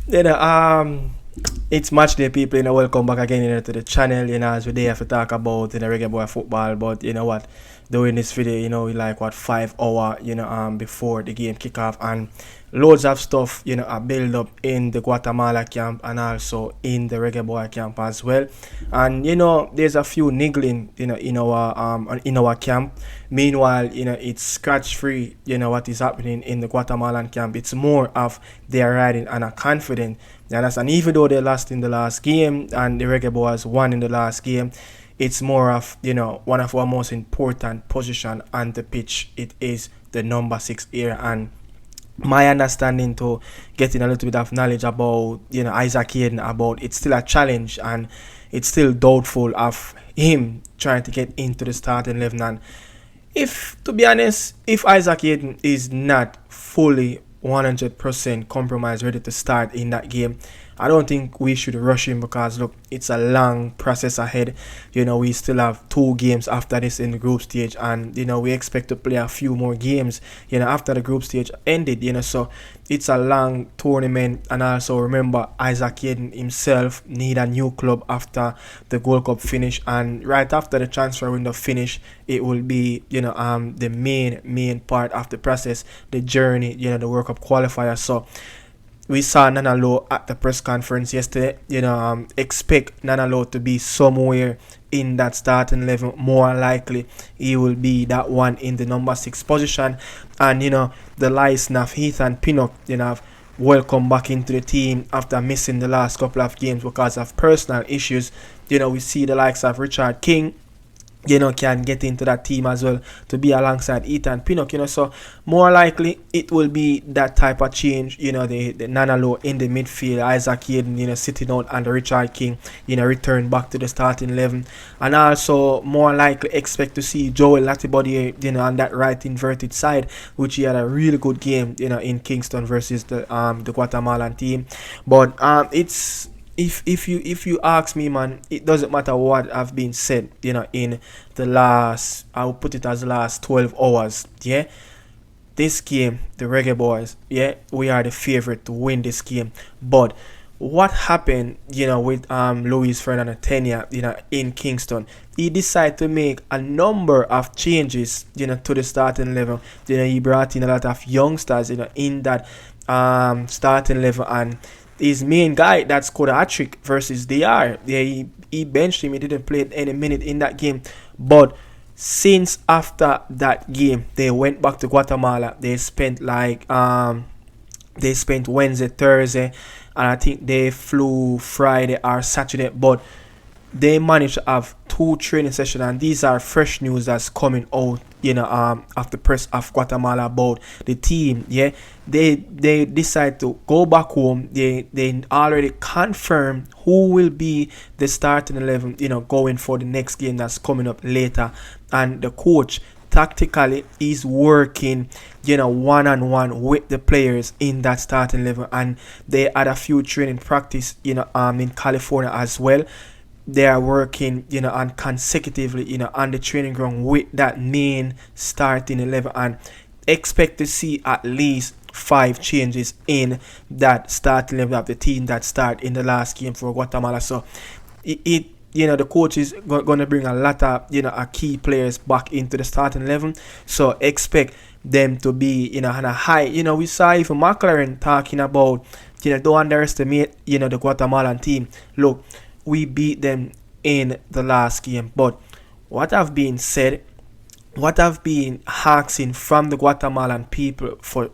You know, it's match day, people. Welcome back again, to the channel. As we there to talk about reggae boy football. But you know what, doing this video, we like what 5 hour, before the game kick off, and loads of stuff, are build up in the Guatemala camp and also in the reggae boy camp as well. And there's a few niggling, in our camp. Meanwhile, it's scratch free. What is happening in the Guatemalan camp. It's more of they're riding and are confident. And even though they lost in the last game and the Reggae Boys won in the last game, it's more of, one of our most important position on the pitch. It is the number 6 area. And my understanding to getting a little bit of knowledge about, Isaac Hayden, about it's still a challenge and it's still doubtful of him trying to get into the starting 11. And to be honest, if Isaac Hayden is not fully 100% compromised, ready to start in that game, I don't think we should rush him, because look, it's a long process ahead. We still have 2 games after this in the group stage, and we expect to play a few more games after the group stage ended. So it's a long tournament. And also remember, Isaac Hayden himself need a new club after the Gold Cup finish, and right after the transfer window finish, it will be the main part of the process, the journey, the World Cup qualifier. So we saw Nana Lowe at the press conference yesterday. Expect Nana Lowe to be somewhere in that starting 11. More likely, he will be that one in the number 6 position. And the likes of Heath and Pinnock, welcome back into the team after missing the last couple of games because of personal issues. We see the likes of Richard King, can get into that team as well to be alongside Ethan Pinnock, so more likely it will be that type of change, the Nana Lowe in the midfield, Isaac Hayden, sitting out, and the Richard King, return back to the starting 11. And also more likely expect to see Joel Latibody, on that right inverted side, which he had a really good game, in Kingston versus the Guatemalan team. But it's if you ask me, man, it doesn't matter what have been said, in the last, I will put it as the last 12 hours. This game, the Reggae Boys, we are the favorite to win this game. But what happened, with Luis Fernando Tena, in Kingston, he decided to make a number of changes, to the starting level. He brought in a lot of youngsters, in that starting level, and his main guy that scored a hat-trick versus DR, he benched him. He didn't play any minute in that game. But since after that game, they went back to Guatemala. They spent Wednesday, Thursday, and I think they flew Friday or Saturday. But they managed to have 2 training sessions, and these are fresh news that's coming out, of the press of Guatemala about the team. They decide to go back home. They already confirmed who will be the starting 11, going for the next game that's coming up later. And the coach tactically is working, one-on-one with the players in that starting level, and they had a few training practice, in California as well. They are working, and consecutively, on the training ground with that main starting 11, and expect to see at least 5 changes in that starting level of the team that start in the last game for Guatemala. So the coach is going to bring a lot of, a key players back into the starting 11. So expect them to be, on a high. We saw even McLaren talking about, don't underestimate, the Guatemalan team. Look, we beat them in the last game, but what have been said, what have been asking from the Guatemalan people for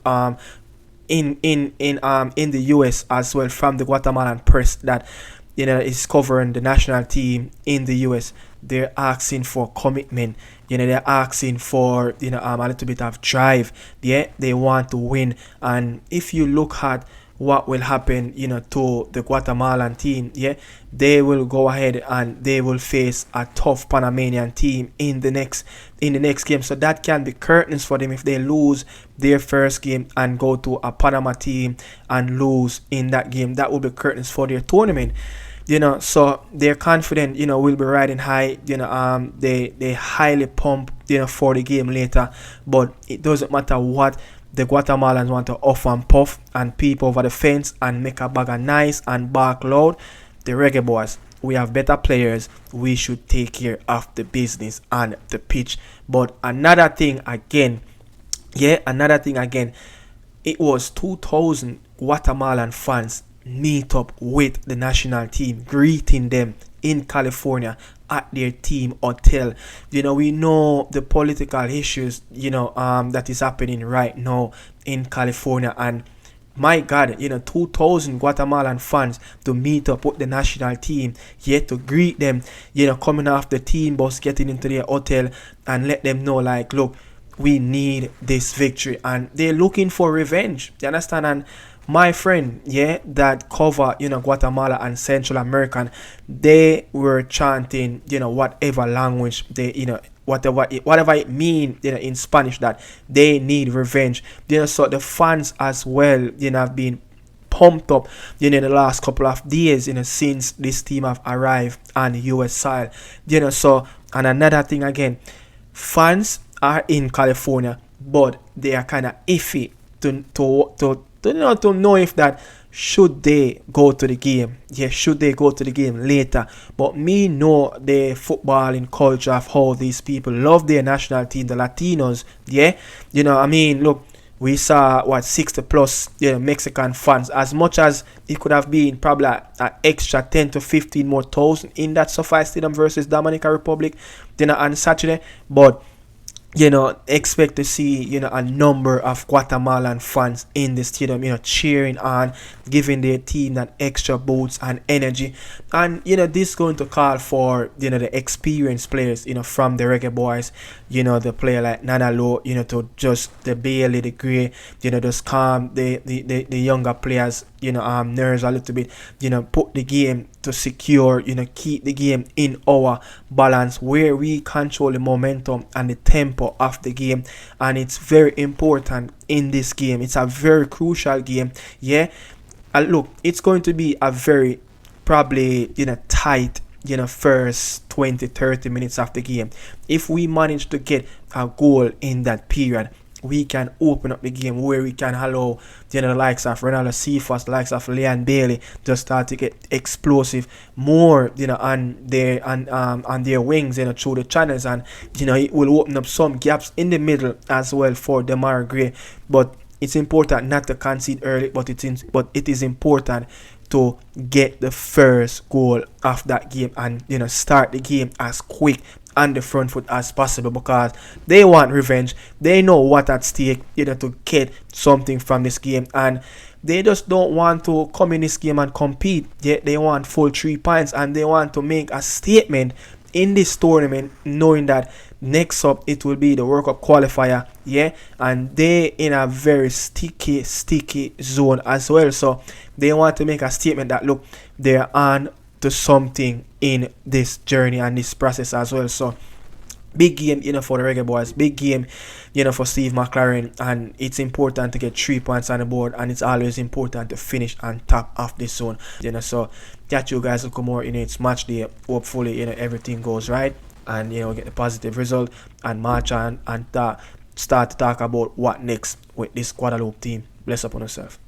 in the US as well, from the Guatemalan press that is covering the national team in the US, they're asking for commitment. They're asking for a little bit of drive. They want to win. And if you look at what will happen, to the Guatemalan team, they will go ahead and they will face a tough Panamanian team in the next game. So that can be curtains for them if they lose their first game and go to a Panama team and lose in that game. That will be curtains for their tournament. So they're confident, we'll be riding high, they highly pump, for the game later. But it doesn't matter what, the Guatemalans want to off and puff and peep over the fence and make a bag of nice and bark loud. The Reggae boys, we have better players. We should take care of the business on the pitch. But another thing again, it was 2,000 Guatemalan fans meet up with the national team, greeting them in California at their team hotel. We know the political issues, that is happening right now in California, and my God, 2,000 Guatemalan fans to meet up with the national team, yet to greet them, coming off the team bus, getting into their hotel and let them know, like, look, we need this victory, and they're looking for revenge. You understand? And my friend, that cover, Guatemala and Central American, they were chanting, whatever language they, whatever it mean, in Spanish, that they need revenge. So the fans as well, have been pumped up, in the last couple of days, since this team have arrived on the US soil. So, and another thing again, fans are in California, but they are kind of iffy to know if that should they go to the game. Should they go to the game later? But me know the footballing culture of how these people love their national team, the Latinos. Look, we saw 60 plus Mexican fans, as much as it could have been probably an extra 10 to 15 more thousand in that SoFi Stadium versus Dominican Republic on Saturday. But expect to see, a number of Guatemalan fans in the stadium, cheering on, giving their team that extra boost and energy. And, this is going to call for, the experienced players, from the Reggae boys, the player like Nana Low, to just the Bailey, the Gray, just calm the younger players, nerves a little bit, put the game to secure, keep the game in our balance, where we control the momentum and the tempo of the game. And it's very important in this game. It's a very crucial game. And look, it's going to be a very probably tight first 20-30 minutes of the game. If we manage to get a goal in that period, we can open up the game, where we can allow the likes of Ronaldo Cephas, the likes of Leon Bailey, to start to get explosive more, on their wings, through the channels, and it will open up some gaps in the middle as well for Demar Gray. But it's important not to concede early, but it is important to get the first goal of that game and start the game as quick on the front foot as possible, because they want revenge. They know what at stake, to get something from this game, and they just don't want to come in this game and compete. They want full 3 points, and they want to make a statement in this tournament, knowing that next up it will be the World Cup qualifier, and they in a very sticky zone as well. So they want to make a statement that, look, they're on to something in this journey and this process as well. So big game, for the Reggae boys. Big game, for Steve McLaren, and it's important to get 3 points on the board, and it's always important to finish on top of this zone. So catch you guys look more. It's match day. Hopefully, everything goes right, and get the positive result and march on and start to talk about what next with this Guadeloupe team. Bless up on yourself.